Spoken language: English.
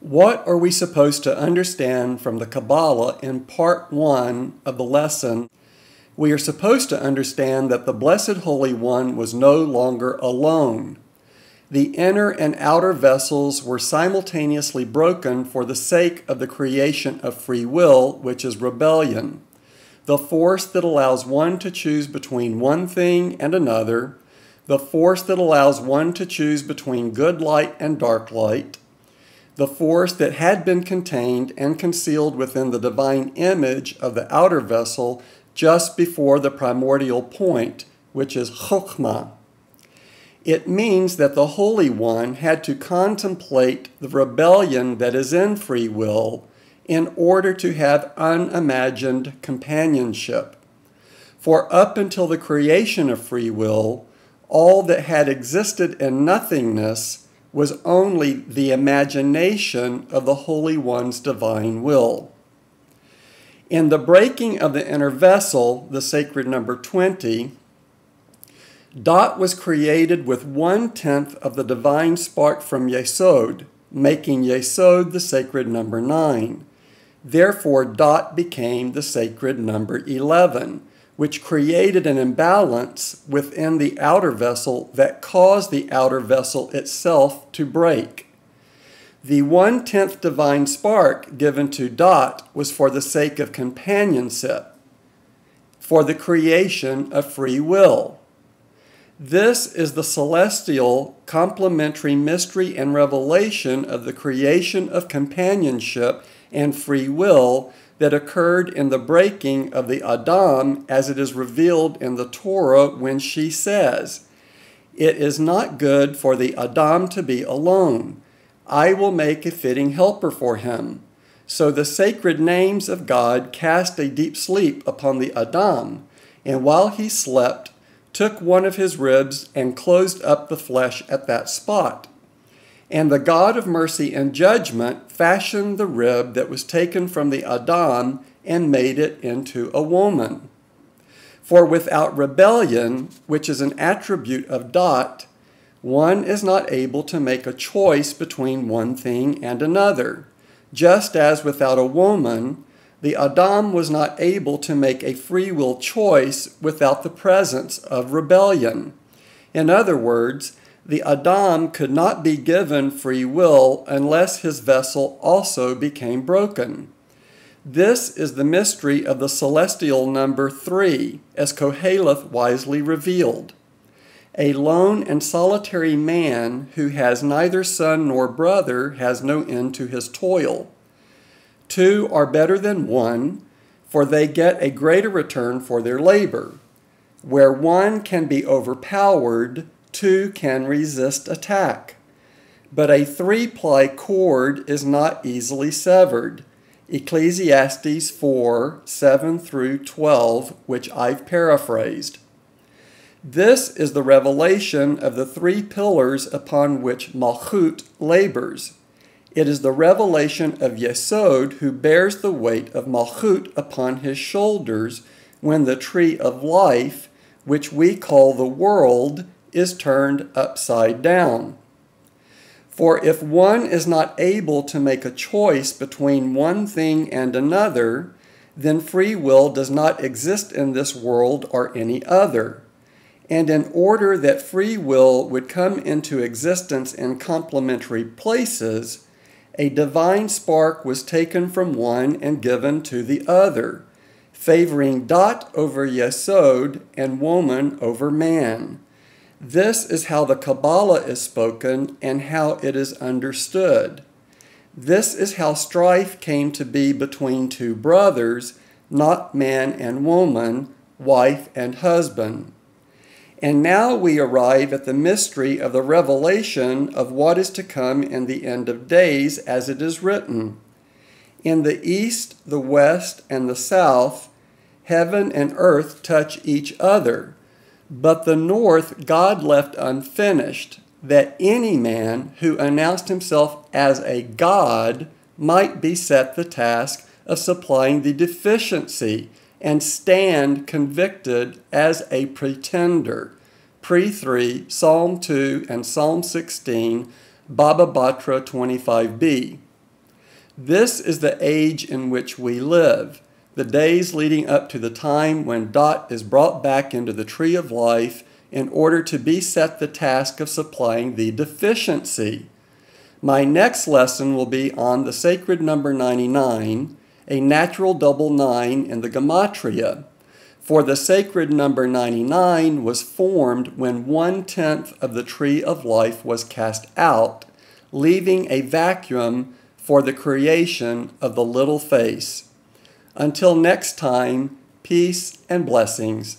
What are we supposed to understand from the Kabbalah in part 1 of the lesson? We are supposed to understand that the Blessed Holy One was no longer alone. The inner and outer vessels were simultaneously broken for the sake of the creation of free will, which is rebellion, the force that allows one to choose between one thing and another, the force that allows one to choose between good light and dark light, the force that had been contained and concealed within the divine image of the outer vessel just before the primordial point, which is Chokhmah. It means that the Holy One had to contemplate the rebellion that is in free will in order to have unimagined companionship. For up until the creation of free will, all that had existed in nothingness was only the imagination of the Holy One's divine will. In the breaking of the inner vessel, the sacred number 20, Dot was created with 1/10 of the divine spark from Yesod, making Yesod the sacred number 9. Therefore, Dot became the sacred number 11, which created an imbalance within the outer vessel that caused the outer vessel itself to break. The 1/10 divine spark given to Dot was for the sake of companionship, for the creation of free will. This is the celestial complementary mystery and revelation of the creation of companionship and free will that occurred in the breaking of the Adam as it is revealed in the Torah when she says, "It is not good for the Adam to be alone. I will make a fitting helper for him." So the sacred names of God cast a deep sleep upon the Adam, and while he slept, took one of his ribs and closed up the flesh at that spot. And the God of mercy and judgment fashioned the rib that was taken from the Adam and made it into a woman. For without rebellion, which is an attribute of Dot, one is not able to make a choice between one thing and another, just as without a woman, the Adam was not able to make a free will choice without the presence of rebellion. In other words, the Adam could not be given free will unless his vessel also became broken. This is the mystery of the celestial number 3, as Koheleth wisely revealed. A lone and solitary man who has neither son nor brother has no end to his toil. 2 are better than 1, for they get a greater return for their labor. Where 1 can be overpowered, 2 can resist attack. But a 3-ply cord is not easily severed. Ecclesiastes 4:7-12, which I've paraphrased. This is the revelation of the 3 pillars upon which Malchut labors. It is the revelation of Yesod who bears the weight of Malchut upon his shoulders when the tree of life, which we call the world, is turned upside down. For if one is not able to make a choice between one thing and another, then free will does not exist in this world or any other. And in order that free will would come into existence in complementary places, a divine spark was taken from one and given to the other, favoring Dot over Yesod and woman over man. This is how the Kabbalah is spoken and how it is understood. This is how strife came to be between 2 brothers, not man and woman, wife and husband. And now we arrive at the mystery of the revelation of what is to come in the end of days, as it is written, "In the east, the west, and the south, heaven and earth touch each other. But the north God left unfinished, that any man who announced himself as a god might be set the task of supplying the deficiency and stand convicted as a pretender." Pre 3, Psalm 2, and Psalm 16, Baba Batra 25b. This is the age in which we live, the days leading up to the time when Dot is brought back into the tree of life in order to be set the task of supplying the deficiency. My next lesson will be on the sacred number 99, a natural double 9 in the gematria. For the sacred number 99 was formed when 1/10 of the tree of life was cast out, leaving a vacuum for the creation of the little face. Until next time, peace and blessings.